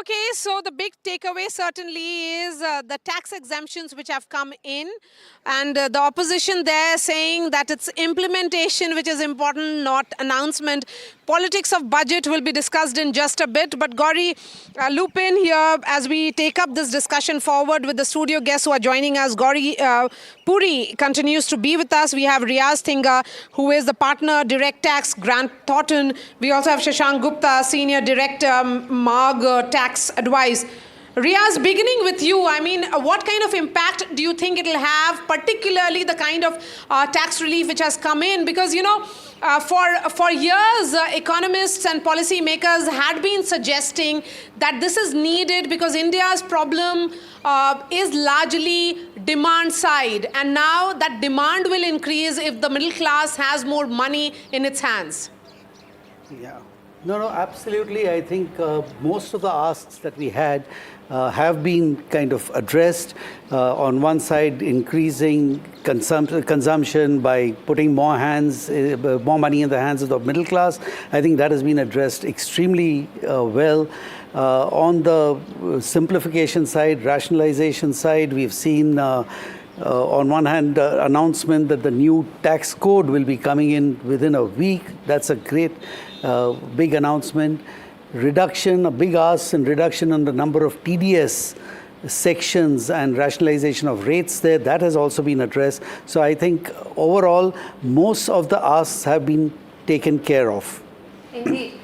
Okay, so the big takeaway certainly is the tax exemptions which have come in, and the opposition there saying that it's implementation which is important, not announcement. Politics of budget will be discussed in just a bit, but Gauri, loop in here as we take up this discussion forward with the studio guests who are joining us. Gauri Puri continues to be with us. We have Riaz Thinga, who is the partner, Direct Tax, Grant Thornton. We also have Shashank Gupta, Senior Director, MAG Tax Advice. Riaz, beginning with you, I mean, what kind of impact do you think it will have, particularly the kind of tax relief which has come in? Because, you know, for years, economists and policy makers had been suggesting that this is needed because India's problem is largely demand side. And now that demand will increase if the middle class has more money in its hands. Yeah. No, absolutely. I think most of the asks that we had have been kind of addressed. On one side, increasing consumption by putting more money in the hands of the middle class. I think that has been addressed extremely well. On the simplification side, rationalization side, we've seen on one hand, announcement that the new tax code will be coming in within a week. That's a great big announcement. Reduction, a big ask and reduction on the number of TDS sections and rationalization of rates there. That has also been addressed. So I think overall, most of the asks have been taken care of. Indeed.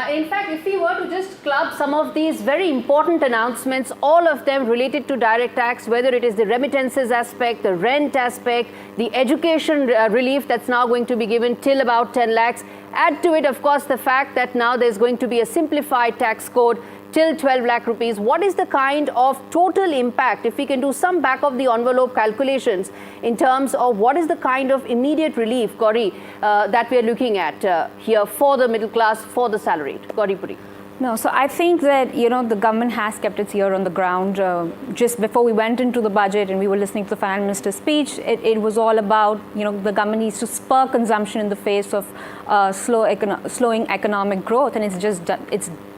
In fact, if we were to just club some of these very important announcements, all of them related to direct tax, whether it is the remittances aspect, the rent aspect, the education relief that's now going to be given till about 10 lakhs. Add to it, of course, the fact that now there's going to be a simplified tax code till 12 lakh rupees. What is the kind of total impact, if we can do some back of the envelope calculations in terms of what is the kind of immediate relief, Gauri, that we are looking at here for the middle class, for the salaried? Gauri Puri. No, so I think that, you know, the government has kept its ear on the ground. Just before we went into the budget and we were listening to the finance minister's speech, it was all about, you know, the government needs to spur consumption in the face of slowing economic growth, and it's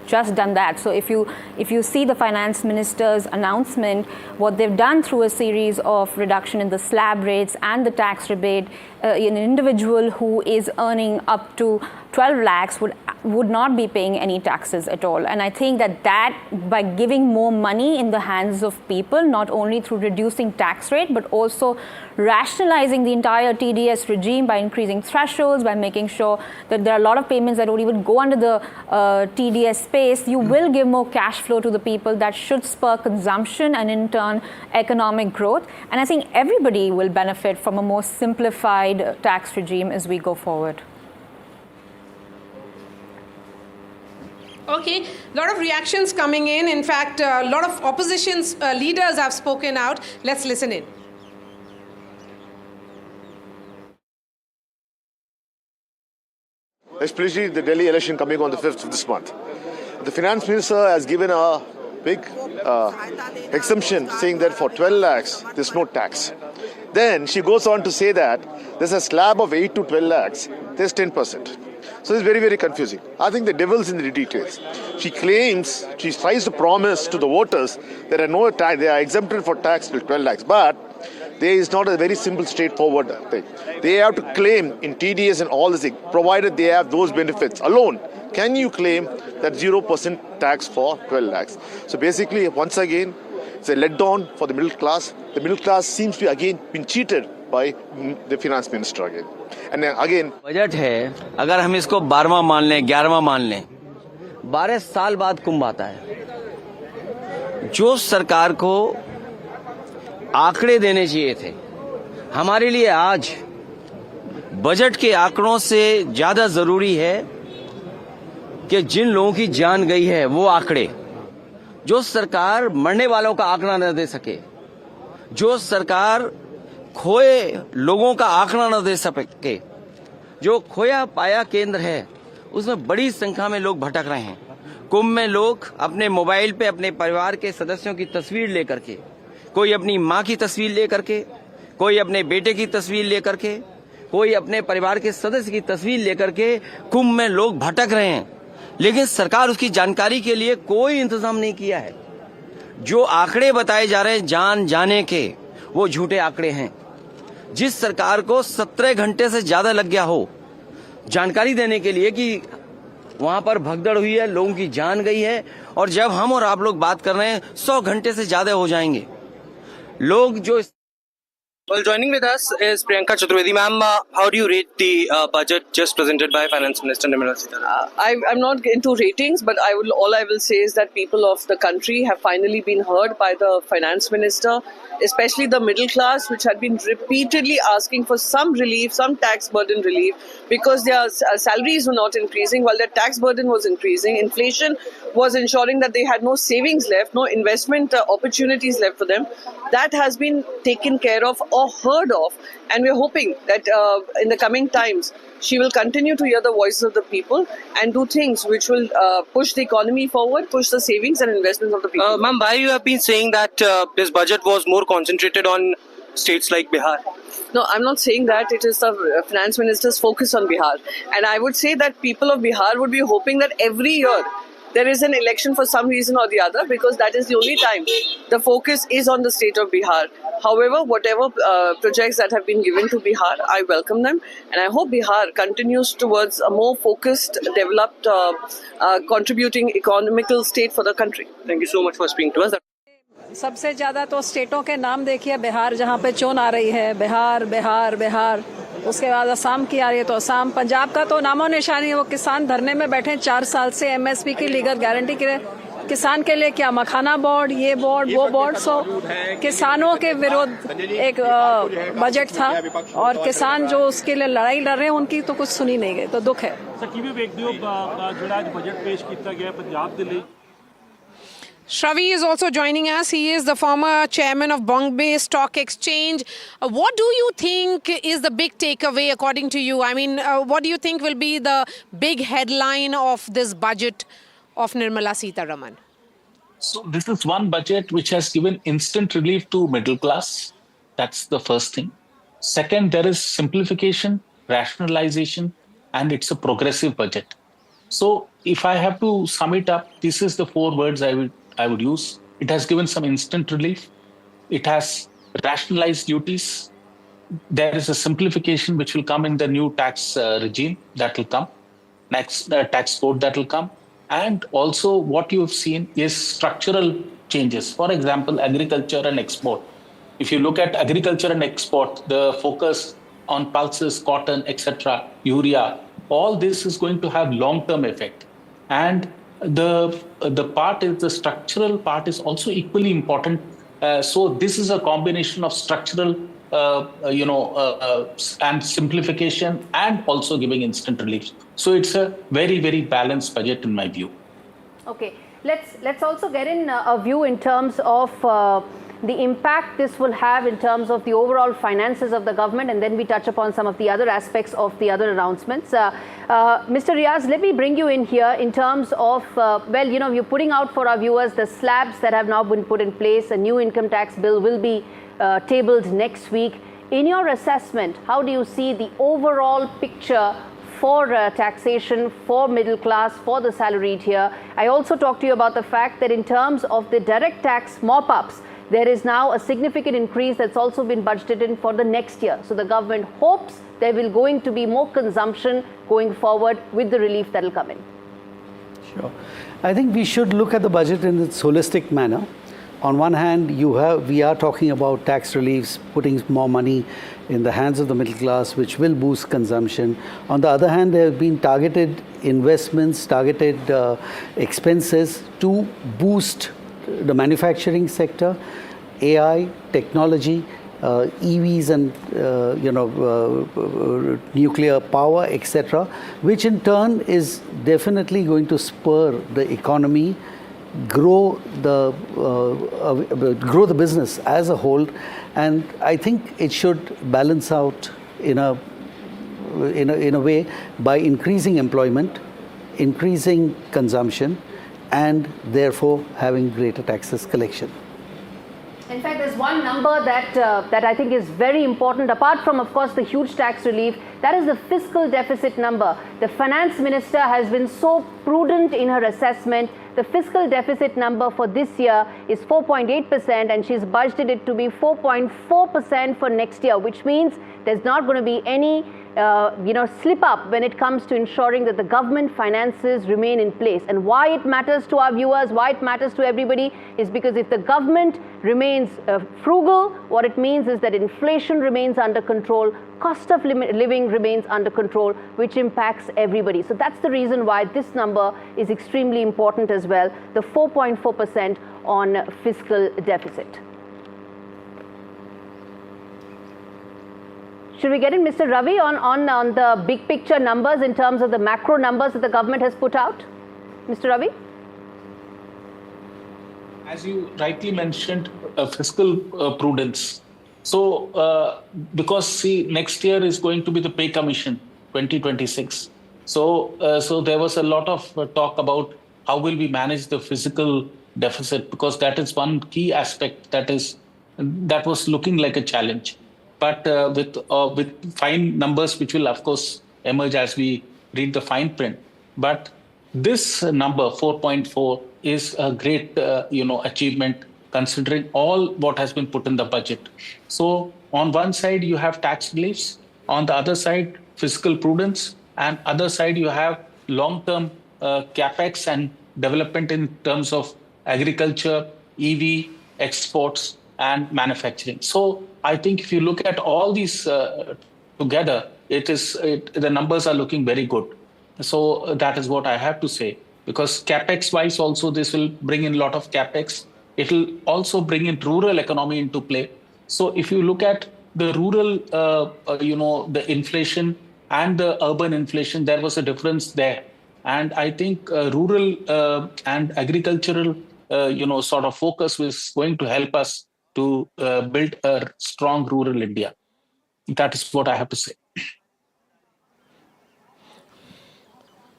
just done that. So if you see the finance minister's announcement, what they've done through a series of reduction in the slab rates and the tax rebate, an individual who is earning up to 12 lakhs would not be paying any taxes at all. And I think that by giving more money in the hands of people, not only through reducing tax rate, but also rationalizing the entire TDS regime by increasing thresholds, by making sure that there are a lot of payments that don't even go under the TDS space, you will give more cash flow to the people. That should spur consumption and in turn economic growth. And I think everybody will benefit from a more simplified tax regime as we go forward. Okay, a lot of reactions coming in. In fact, a lot of opposition's leaders have spoken out. Let's listen in. Especially the Delhi election coming on the 5th of this month. The finance minister has given a big exemption saying that for 12 lakhs, there's no tax. Then she goes on to say that there's a slab of 8 to 12 lakhs, there's 10%. So it's very, very confusing. I think the devil's in the details. She claims, she tries to promise to the voters there are no tax, they are exempted for tax till 12 lakhs. But there is not a very simple, straightforward thing. They have to claim in TDS and all this thing, provided they have those benefits alone. Can you claim that 0% tax for 12 lakhs? So basically, once again, it's a letdown for the middle class. The middle class seems to be again been cheated by the finance minister again. And again, budget है, अगर हम इसको 12वां मान लें, 11वां मान लें, 12 साल बाद कुंभ आता है। जो सरकार को आंकड़े देने चाहिए थे, हमारे लिए आज बजट के आंकड़ों से ज्यादा जरूरी है कि जिन लोगों की जान गई है वो आंकड़े। जो सरकार मरने वालों का आंकड़ा न दे सके, जो सरकार खोए लोगों का आंकड़ा न दे सके, जो खोया पाया केंद्र है उसमें बड़ी संख्या में लोग भटक रहे हैं। कुंभ में लोग अपने मोबाइल पे अपने परिवार के सदस्यों की तस्वीर लेकर के, कोई अपनी माँ की तस्वीर लेकर के, कोई अपने बेटे की तस्वीर लेकर के, कोई अपने परिवार के सदस्य की तस्वीर लेकर के कुंभ में लोग भटक रहे हैं। लेकिन सरकार उसकी जानकारी के लिए कोई इंतजाम नहीं किया है। जो आंकड़े बताए जा रहे हैं जान जाने के, वो झूठे आंकड़े हैं। जिस सरकार को 17 घंटे से ज्यादा लग गया हो जानकारी देने के लिए कि वहां पर भगदड़ हुई है, लोगों की जान गई है, और जब हम और आप लोग बात कर रहे हैं 100 घंटे से ज्यादा हो जाएंगे। लोग जो Well, joining with us is Priyanka Chaturvedi. Ma'am, how do you rate the budget just presented by Finance Minister Nirmala Sitharaman? I'm not into ratings, but all I will say is that people of the country have finally been heard by the Finance Minister, especially the middle class, which had been repeatedly asking for some relief, some tax burden relief, because their salaries were not increasing while their tax burden was increasing. Inflation was ensuring that they had no savings left, no investment opportunities left for them. That has been taken care of or heard of, and we're hoping that in the coming times she will continue to hear the voices of the people and do things which will push the economy forward, push the savings and investments of the people. Ma'am, why you have been saying that this budget was more concentrated on states like Bihar? No, I'm not saying that. It is the finance minister's focus on Bihar, and I would say that people of Bihar would be hoping that every year there is an election for some reason or the other, because that is the only time the focus is on the state of Bihar. However, whatever projects that have been given to Bihar, I welcome them, and I hope Bihar continues towards a more focused, developed, contributing economical state for the country. Thank you so much for speaking to us. सबसे ज़्यादा तो स्टेटों के नाम देखिए, बिहार जहाँ पे चोन आ रही है, बिहार बिहार बिहार, उसके बाद असम की आ रही है तो असम, पंजाब का तो नामो निशानी है। वो किसान धरने में बैठे 4 साल से एमएसपी की लीगल गारंटी के लिए। किसान के लिए क्या मखाना बोर्ड, ये बोर्ड, वो बोर्ड, सो किसानों के विरुद्ध एक बजट था, और किसान जो उसके लिए लड़ाई लड़ रहे हैं उनकी तो कुछ सुनी नहीं गई, तो दुख है। Shravi is also joining us. He is the former chairman of Bombay Stock Exchange. What do you think is the big takeaway according to you? I mean, what do you think will be the big headline of this budget of Nirmala Sitharaman? So this is one budget which has given instant relief to middle class. That's the first thing. Second, there is simplification, rationalization, and it's a progressive budget. So if I have to sum it up, this is the 4 words I would use. It has given some instant relief. It has rationalized duties. There is a simplification which will come in the new tax regime that will come, next tax code that will come. And also what you have seen is structural changes. For example, agriculture and export. If you look at agriculture and export, the focus on pulses, cotton, etc., urea, all this is going to have long-term effect. And the structural part is also equally important. So this is a combination of structural, and simplification, and also giving instant relief. So it's a very, very balanced budget in my view. Okay, let's also get in a view in terms of the impact this will have in terms of the overall finances of the government, and then we touch upon some of the other aspects of the other announcements. Mr. Riaz, let me bring you in here in terms of, you're putting out for our viewers the slabs that have now been put in place. A new income tax bill will be tabled next week. In your assessment, how do you see the overall picture for taxation, for middle class, for the salaried here? I also talked to you about the fact that in terms of the direct tax mop-ups, there is now a significant increase that's also been budgeted in for the next year. So the government hopes there will going to be more consumption going forward with the relief that will come in. Sure. I think we should look at the budget in its holistic manner. On one hand, we are talking about tax reliefs, putting more money in the hands of the middle class, which will boost consumption. On the other hand, there have been targeted investments, targeted expenses to boost the manufacturing sector, AI, technology, EVs and nuclear power, etc., which in turn is definitely going to spur the economy, grow the business as a whole, and I think it should balance out in a way by increasing employment, increasing consumption, and therefore having greater taxes collection. In fact, there's one number that I think is very important, apart from, of course, the huge tax relief. That is the fiscal deficit number. The finance minister has been so prudent in her assessment. The fiscal deficit number for this year is 4.8%, and she's budgeted it to be 4.4% for next year, which means there's not going to be any slip up when it comes to ensuring that the government finances remain in place. And why it matters to our viewers, why it matters to everybody, is because if the government remains frugal, what it means is that inflation remains under control, cost of living remains under control, which impacts everybody. So that's the reason why this number is extremely important as well, the 4.4% on fiscal deficit. Should we get in, Mr. Ravi, on the big picture numbers in terms of the macro numbers that the government has put out? Mr. Ravi? As you rightly mentioned, fiscal prudence. So, because see, next year is going to be the pay commission, 2026. So there was a lot of talk about how will we manage the fiscal deficit, because that is one key aspect that was looking like a challenge. But with fine numbers, which will of course emerge as we read the fine print. But this number 4.4 is a great achievement considering all what has been put in the budget. So on one side you have tax reliefs, on the other side fiscal prudence, and other side you have long-term capex and development in terms of agriculture, EV, exports, and manufacturing. So I think if you look at all these together, the numbers are looking very good. So that is what I have to say, because capex wise also this will bring in a lot of capex. It will also bring in rural economy into play. So if you look at the rural, the inflation and the urban inflation, there was a difference there. And I think rural and agricultural, sort of focus was going to help us to build a strong rural India. That is what I have to say.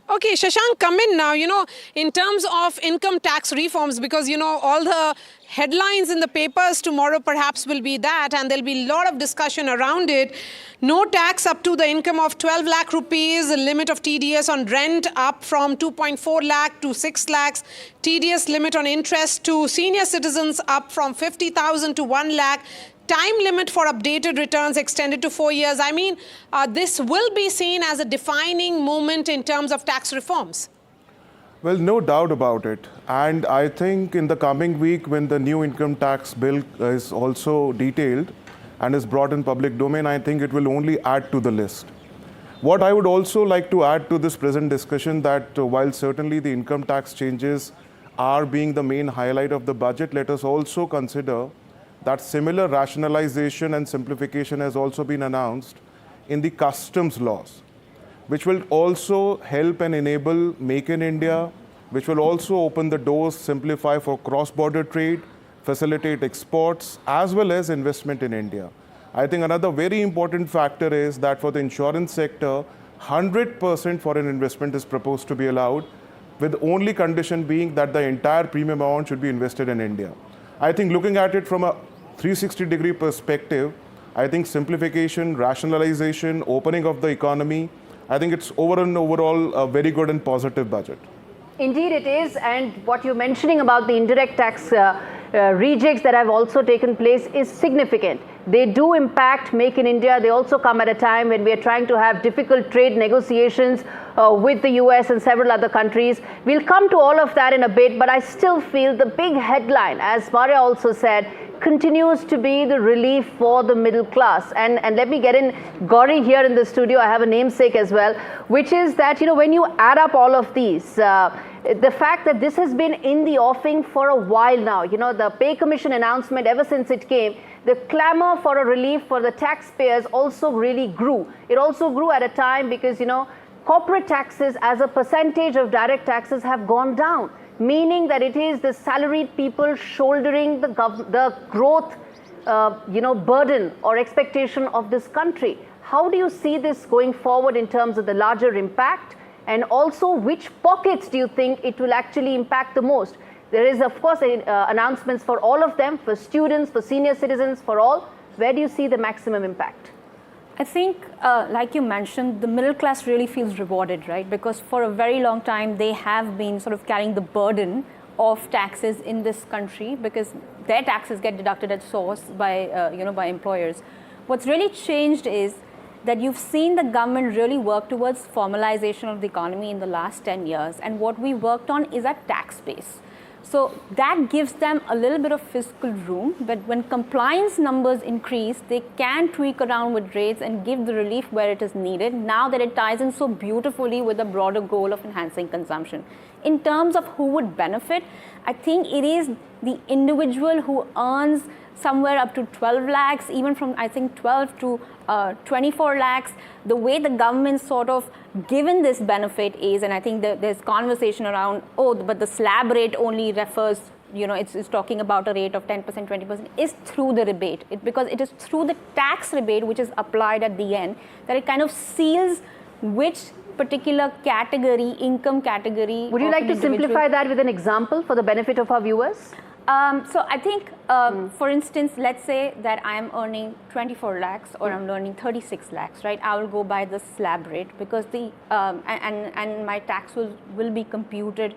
Okay, Shashank, come in now, in terms of income tax reforms, because, all the headlines in the papers tomorrow perhaps will be that, and there'll be a lot of discussion around it. No tax up to the income of 12 lakh rupees, the limit of TDS on rent up from 2.4 lakh to 6 lakhs, TDS limit on interest to senior citizens up from 50,000 to 1 lakh, time limit for updated returns extended to 4 years. I mean, this will be seen as a defining moment in terms of tax reforms. Well, no doubt about it. And I think in the coming week, when the new income tax bill is also detailed and is brought in public domain, I think it will only add to the list. What I would also like to add to this present discussion, that while certainly the income tax changes are being the main highlight of the budget, let us also consider that similar rationalization and simplification has also been announced in the customs laws, which will also help and enable Make in India, which will also open the doors, simplify for cross-border trade, facilitate exports, as well as investment in India. I think another very important factor is that for the insurance sector, 100% foreign investment is proposed to be allowed, with only condition being that the entire premium amount should be invested in India. I think looking at it from a 360-degree perspective, I think simplification, rationalization, opening of the economy, I think it's overall a very good and positive budget. Indeed it is, and what you're mentioning about the indirect tax rejigs that have also taken place is significant. They do impact Make in India. They also come at a time when we are trying to have difficult trade negotiations with the US and several other countries. We'll come to all of that in a bit, but I still feel the big headline, as Maria also said, continues to be the relief for the middle class. And let me get in Gauri here in the studio. I have a namesake as well, which is that, when you add up all of these, the fact that this has been in the offing for a while now, the pay commission announcement, ever since it came, the clamor for a relief for the taxpayers also really grew. It also grew at a time because, corporate taxes as a percentage of direct taxes have gone down, meaning that it is the salaried people shouldering the growth, burden or expectation of this country. How do you see this going forward in terms of the larger impact? And also, which pockets do you think it will actually impact the most? There is, of course, announcements for all of them, for students, for senior citizens, for all. Where do you see the maximum impact? I think, like you mentioned, the middle class really feels rewarded, right? Because for a very long time, they have been sort of carrying the burden of taxes in this country because their taxes get deducted at source by, by employers. What's really changed is that you've seen the government really work towards formalization of the economy in the last 10 years. And what we worked on is our tax base. So that gives them a little bit of fiscal room, but when compliance numbers increase, they can tweak around with rates and give the relief where it is needed, now that it ties in so beautifully with the broader goal of enhancing consumption. In terms of who would benefit, I think it is the individual who earns somewhere up to 12 lakhs, even from, I think, 12 to 24 lakhs. The way the government sort of given this benefit is, and I think there's conversation around, oh, but the slab rate only refers, it's talking about a rate of 10%, 20%, is through the rebate. Because it is through the tax rebate, which is applied at the end, that it kind of seals which particular category, income category. Would you like to simplify that with an example for the benefit of our viewers? So I think, for instance, let's say that I am earning 24 lakhs or I'm earning 36 lakhs, right? I will go by the slab rate because the, and my tax will be computed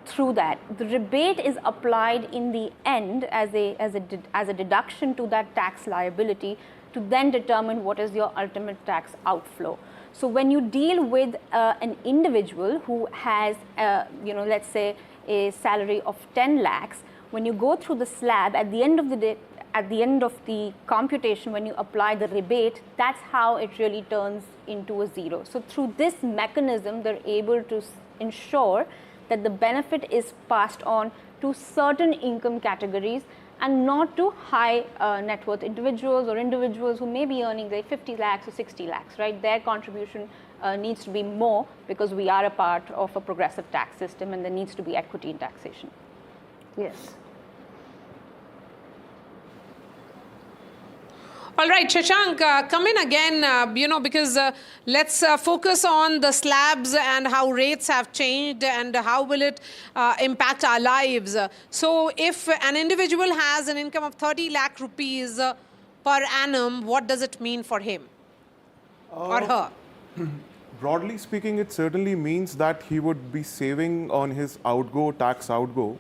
through that. The rebate is applied in the end as a deduction to that tax liability to then determine what is your ultimate tax outflow. So when you deal with an individual who has, let's say a salary of 10 lakhs, when you go through the slab, at the end of the day, at the end of the computation, when you apply the rebate, that's how it really turns into a zero. So through this mechanism, they're able to ensure that the benefit is passed on to certain income categories and not to high net worth individuals or individuals who may be earning say 50 lakhs or 60 lakhs, right? Their contribution needs to be more because we are a part of a progressive tax system and there needs to be equity in taxation. Yes. All right, Shashank, come in again, because let's focus on the slabs and how rates have changed and how will it impact our lives. So if an individual has an income of 30 lakh rupees per annum, what does it mean for him or her? Broadly speaking, it certainly means that he would be saving on his tax outgo.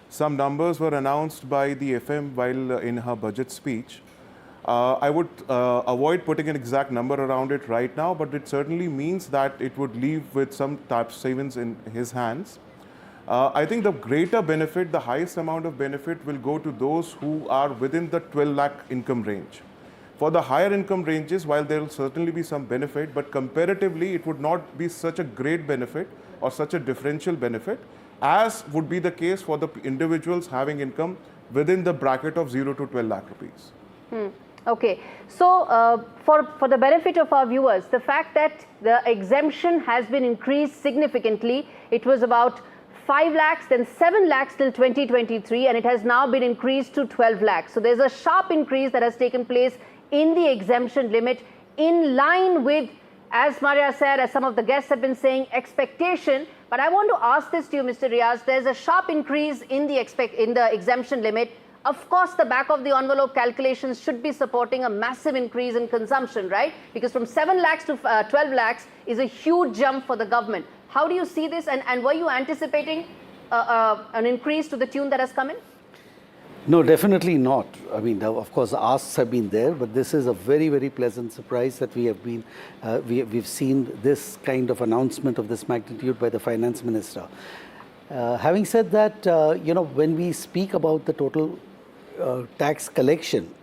Some numbers were announced by the FM while in her budget speech. I would avoid putting an exact number around it right now, but it certainly means that it would leave with some tax savings in his hands. I think the greater benefit, the highest amount of benefit will go to those who are within the 12 lakh income range. For the higher income ranges, while there will certainly be some benefit, but comparatively it would not be such a great benefit or such a differential benefit as would be the case for the individuals having income within the bracket of 0 to 12 lakh rupees. Okay, so for the benefit of our viewers, the fact that the exemption has been increased significantly, it was about 5 lakhs, then 7 lakhs till 2023, and it has now been increased to 12 lakhs. So there's a sharp increase that has taken place in the exemption limit in line with, as Maria said, as some of the guests have been saying, expectation. But I want to ask this to you, Mr. Riaz. There's a sharp increase in the exemption limit. Of course, the back of the envelope calculations should be supporting a massive increase in consumption, right? Because from 7 lakhs to 12 lakhs is a huge jump for the government. How do you see this? And were you anticipating an increase to the tune that has come in? No, definitely not. I mean, of course, the asks have been there, but this is a very, very pleasant surprise that we have been, we've seen this kind of announcement of this magnitude by the finance minister. Having said that, when we speak about the total tax collection,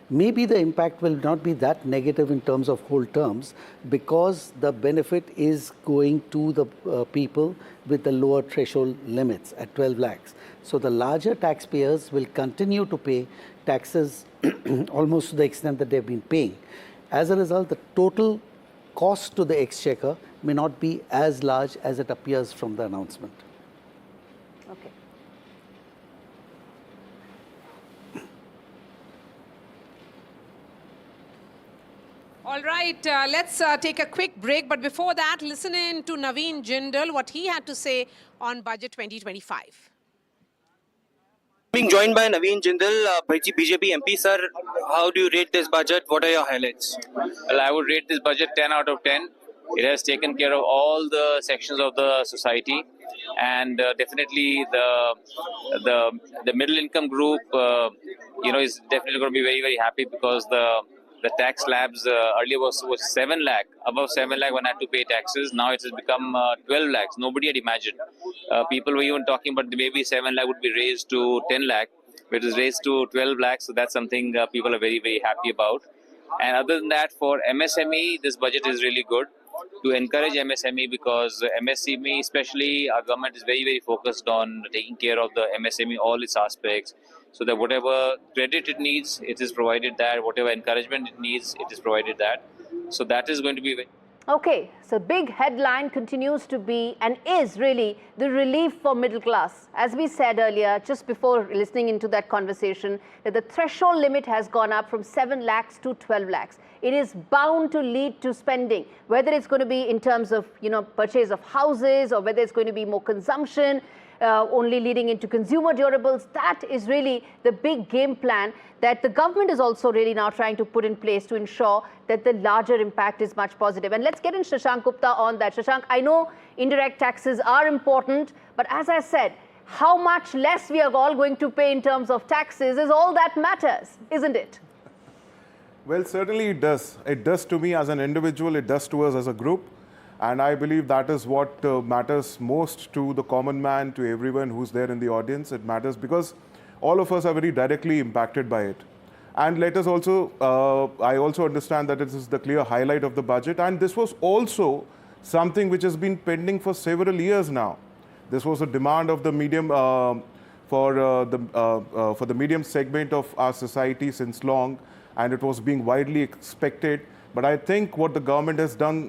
maybe the impact will not be that negative in terms of whole terms because the benefit is going to the people with the lower threshold limits at 12 lakhs. So the larger taxpayers will continue to pay taxes almost to the extent that they've been paying. As a result, the total cost to the exchequer may not be as large as it appears from the announcement. Okay. All right, let's take a quick break. But before that, listen in to Naveen Jindal, what he had to say on Budget 2025. Being joined by Naveen Jindal, BJP MP, sir. How do you rate this budget? What are your highlights? Well, I would rate this budget 10 out of 10. It has taken care of all the sections of the society, and definitely the middle income group, is definitely going to be very, very happy, because the tax slabs earlier was 7 lakh. Above 7 lakh, one had to pay taxes. Now it has become 12 lakhs. Nobody had imagined. People were even talking about maybe 7 lakh would be raised to 10 lakh. It is raised to 12 lakhs. So that's something people are very, very happy about. And other than that, for MSME, this budget is really good to encourage MSME, because MSME, especially our government, is very, very focused on taking care of the MSME, all its aspects, so that whatever credit it needs, it is provided that. Whatever encouragement it needs, it is provided that. So that is going to be very... Okay, so big headline continues to be and is really the relief for middle class. As we said earlier, just before listening into that conversation, that the threshold limit has gone up from 7 lakhs to 12 lakhs. It is bound to lead to spending, whether it's going to be in terms of, purchase of houses, or whether it's going to be more consumption, only leading into consumer durables. That is really the big game plan that the government is also really now trying to put in place to ensure that the larger impact is much positive. And let's get in Shashank Gupta on that. Shashank, I know indirect taxes are important, but as I said, how much less we are all going to pay in terms of taxes is all that matters, isn't it? Well, certainly it does. It does to me as an individual, it does to us as a group. And I believe that is what matters most to the common man, to everyone who's there in the audience. It matters because all of us are very directly impacted by it. And let us also, I also understand that this is the clear highlight of the budget. And this was also something which has been pending for several years now. This was a demand of the medium, for the medium segment of our society since long. And it was being widely expected. But I think what the government has done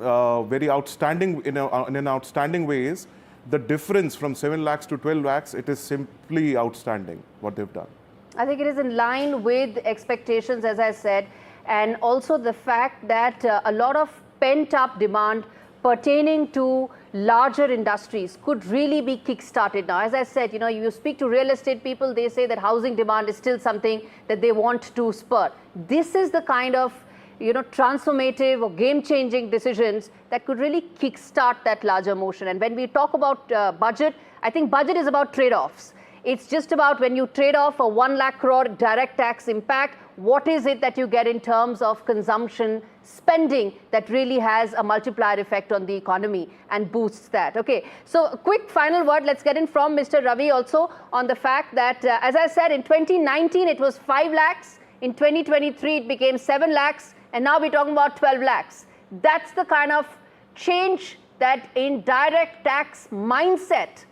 very outstanding in an outstanding way is the difference from 7 lakhs to 12 lakhs. It is simply outstanding what they've done. I think it is in line with expectations, as I said, and also the fact that a lot of pent-up demand pertaining to larger industries could really be kick-started now. As I said, you speak to real estate people, they say that housing demand is still something that they want to spur. This is the kind of transformative or game-changing decisions that could really kickstart that larger motion. And when we talk about budget, I think budget is about trade-offs. It's just about when you trade off a 1 lakh crore direct tax impact, what is it that you get in terms of consumption, spending that really has a multiplier effect on the economy and boosts that. Okay, so a quick final word, let's get in from Mr. Ravi also on the fact that, as I said, in 2019 it was 5 lakhs, in 2023 it became 7 lakhs, and now we're talking about 12 lakhs. That's the kind of change that in direct tax mindset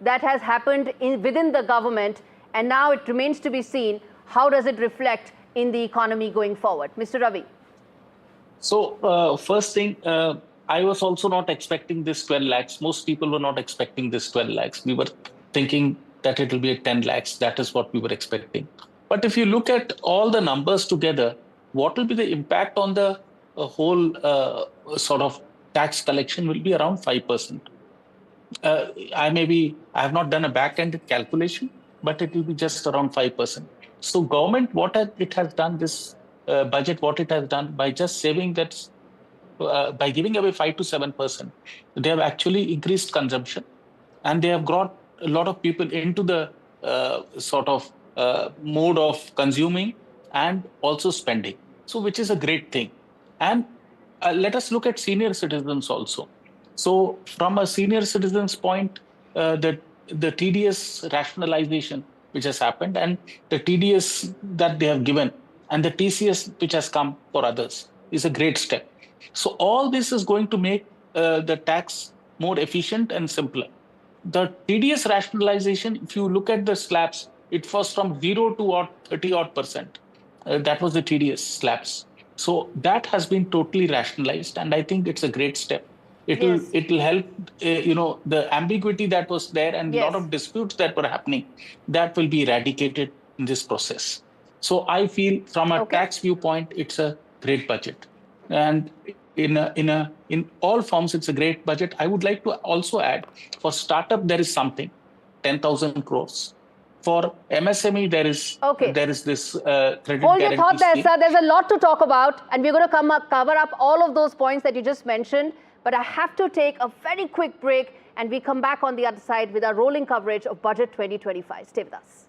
that has happened within the government, and now it remains to be seen how does it reflect in the economy going forward. Mr. Ravi. So first thing, I was also not expecting this 12 lakhs. Most people were not expecting this 12 lakhs. We were thinking that it will be at 10 lakhs. That is what we were expecting. But if you look at all the numbers together, what will be the impact on the whole sort of tax collection will be around 5%. I have not done a back-ended calculation, but it will be just around 5%. So government, it has done this budget, what it has done by just saving that, by giving away 5 to 7%, they have actually increased consumption, and they have brought a lot of people into the sort of mode of consuming and also spending. So which is a great thing. And let us look at senior citizens also. So from a senior citizen's point, the TDS rationalization which has happened, and the TDS that they have given, and the TCS which has come for others is a great step. So all this is going to make the tax more efficient and simpler. The TDS rationalization, if you look at the slabs, it was from 0 to 30% that was the TDS slabs. So that has been totally rationalized, and I think it's a great step. It will help, the ambiguity that was there and a lot of disputes that were happening, that will be eradicated in this process. So I feel from a tax viewpoint, it's a great budget. And in all forms, it's a great budget. I would like to also add, for startup, there is something, 10,000 crores. For MSME, there is this credit Hold your guarantee thought there, scheme. sir. There's a lot to talk about, and we're going to cover up all of those points that you just mentioned. But I have to take a very quick break, and we come back on the other side with our rolling coverage of Budget 2025. Stay with us.